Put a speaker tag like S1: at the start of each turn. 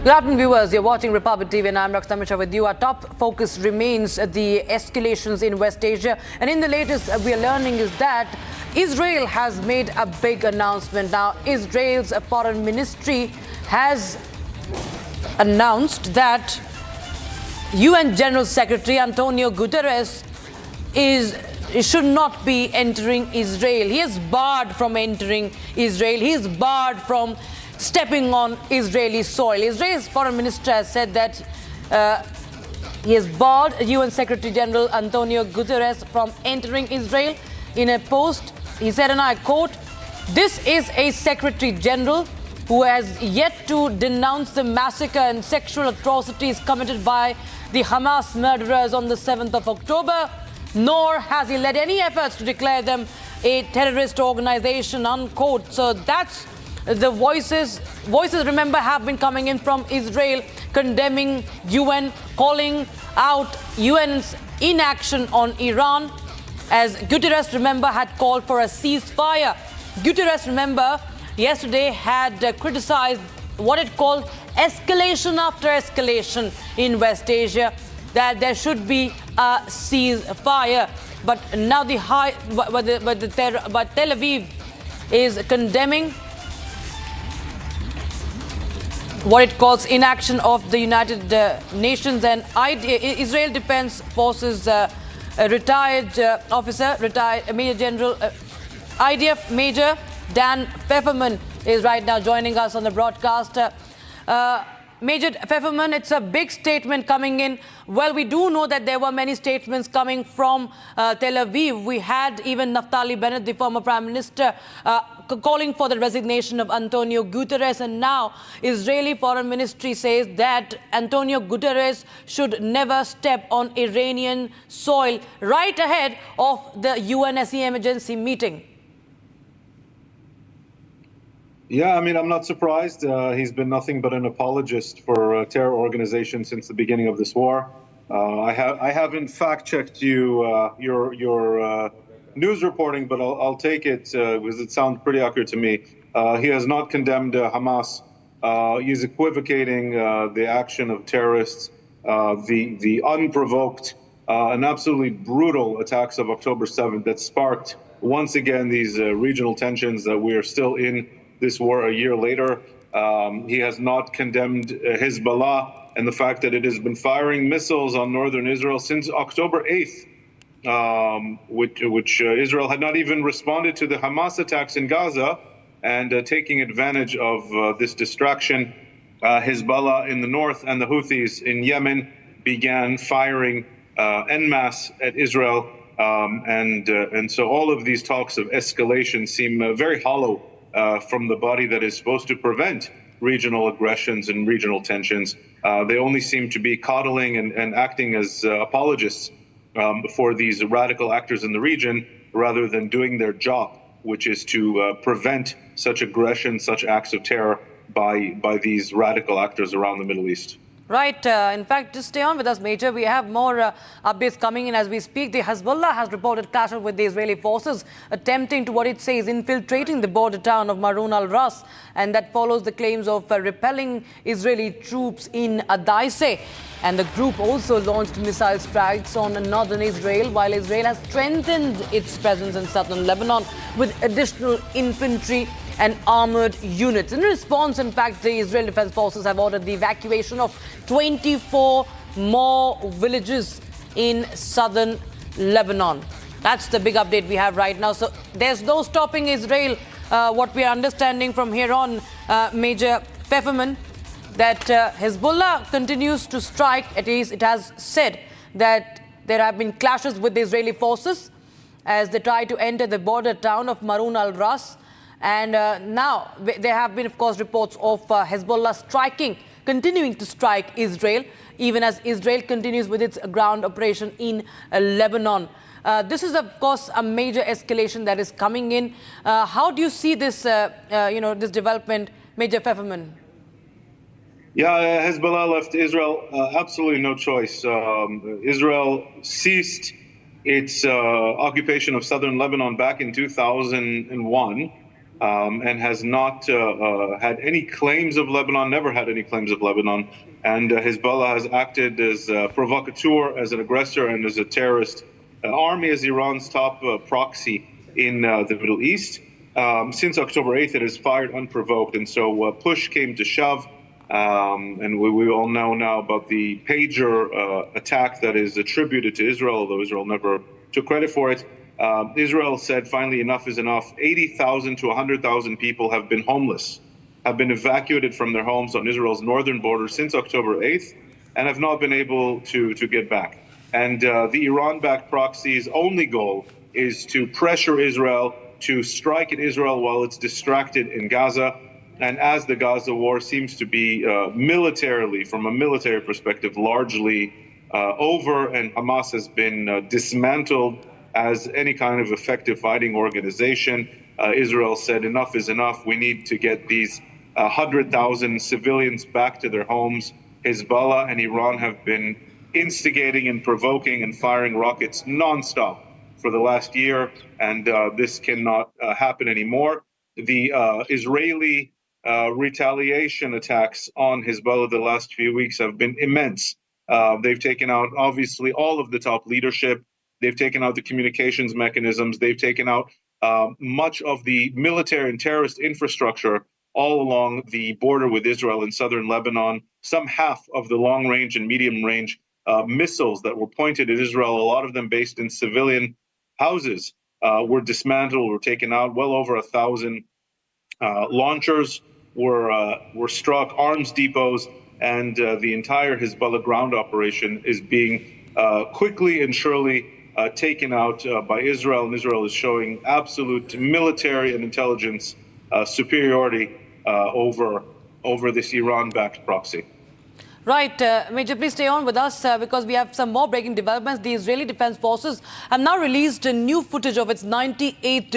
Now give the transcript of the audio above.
S1: Good afternoon, viewers. You're watching Republic TV and I'm Dr. Amisha with you. Our top focus remains the escalations in West Asia. And in the latest, we are learning is that Israel has made a big announcement. Now, Israel's foreign ministry has announced that UN General Secretary António Guterres should not be entering Israel. He is barred from entering Israel. He is barred from stepping on Israeli soil. Israel's foreign minister has said that he has barred UN Secretary General António Guterres from entering Israel. In a post, he said, and I quote, "This is a Secretary General who has yet to denounce the massacre and sexual atrocities committed by the Hamas murderers on the 7th of October, nor has he led any efforts to declare them a terrorist organization," unquote. So that's the voices, remember, have been coming in from Israel condemning UN, calling out UN's inaction on Iran, as Guterres, remember, had called for a ceasefire. Guterres, remember, yesterday had criticized what it called escalation after escalation in West Asia, that there should be a ceasefire. But now but Tel Aviv is condemning what it calls inaction of the United Nations. And Israel Defense Forces retired Major General IDF Major Dan Pfefferman is right now joining us on the broadcast. Major Pfefferman, it's a big statement coming in. Well, we do know that there were many statements coming from Tel Aviv. We had even Naftali Bennett, the former Prime Minister, calling for the resignation of António Guterres. And now Israeli Foreign Ministry says that António Guterres should never step on Iranian soil, right ahead of the UNSC emergency meeting.
S2: Yeah, I mean, I'm not surprised. He's been nothing but an apologist for terror organizations since the beginning of this war. I haven't fact-checked your news reporting, but I'll take it because it sounds pretty accurate to me. He has not condemned Hamas. He's equivocating the action of terrorists, the unprovoked and absolutely brutal attacks of October 7th that sparked once again these regional tensions that we are still in this war a year later. He has not condemned Hezbollah and the fact that it has been firing missiles on northern Israel since October 8th, which Israel had not even responded to the Hamas attacks in Gaza. And taking advantage of this distraction, Hezbollah in the north and the Houthis in Yemen began firing en masse at Israel. And so all of these talks of escalation seem very hollow from the body that is supposed to prevent regional aggressions and regional tensions. They only seem to be coddling and acting as apologists for these radical actors in the region, rather than doing their job, which is to prevent such aggression, such acts of terror by these radical actors around the Middle East.
S1: Right. In fact, just stay on with us, Major. We have more updates coming in as we speak. The Hezbollah has reported clashes with the Israeli forces, attempting to, what it says, infiltrating the border town of Marun al-Ras, and that follows the claims of repelling Israeli troops in Adaise. And the group also launched missile strikes on northern Israel, while Israel has strengthened its presence in southern Lebanon with additional infantry and armored units. In response, in fact, the Israel Defense Forces have ordered the evacuation of 24 more villages in southern Lebanon. That's the big update we have right now. So there's no stopping Israel. What we are understanding from here on, Major Pfefferman, that Hezbollah continues to strike. At least it has said that there have been clashes with the Israeli forces as they try to enter the border town of Marun al-Ras. And now there have been, of course, reports of Hezbollah continuing to strike Israel, even as Israel continues with its ground operation in Lebanon. This is, of course, a major escalation that is coming in. How do you see this, this development, Major Pfefferman?
S2: Yeah, Hezbollah left Israel absolutely no choice. Israel ceased its occupation of southern Lebanon back in 2001. and has not had any claims of Lebanon, never had any claims of Lebanon. And Hezbollah has acted as a provocateur, as an aggressor, and as a terrorist army, as Iran's top proxy in the Middle East. Since October 8th, it has fired unprovoked. And so push came to shove. And we all know now about the pager attack that is attributed to Israel, although Israel never took credit for it. Israel said, finally, enough is enough. 80,000 to 100,000 people have been homeless, have been evacuated from their homes on Israel's northern border since October 8th, and have not been able to get back. And the Iran-backed proxy's only goal is to pressure Israel, to strike at Israel while it's distracted in Gaza. And as the Gaza war seems to be militarily, from a military perspective, largely over, and Hamas has been dismantled as any kind of effective fighting organization, Israel said enough is enough. We need to get these 100,000 civilians back to their homes. Hezbollah and Iran have been instigating and provoking and firing rockets nonstop for the last year, and this cannot happen anymore. The Israeli retaliation attacks on Hezbollah the last few weeks have been immense. They've taken out, obviously, all of the top leadership. They've taken out the communications mechanisms. They've taken out much of the military and terrorist infrastructure all along the border with Israel in southern Lebanon. Some half of the long-range and medium-range missiles that were pointed at Israel, a lot of them based in civilian houses, were dismantled, were taken out. Well over 1,000 launchers were struck, arms depots, and the entire Hezbollah ground operation is being quickly and surely taken out by Israel, and Israel is showing absolute military and intelligence superiority over this Iran-backed proxy.
S1: Right, Major, please stay on with us because we have some more breaking developments. The Israeli Defense Forces have now released new footage of its 98th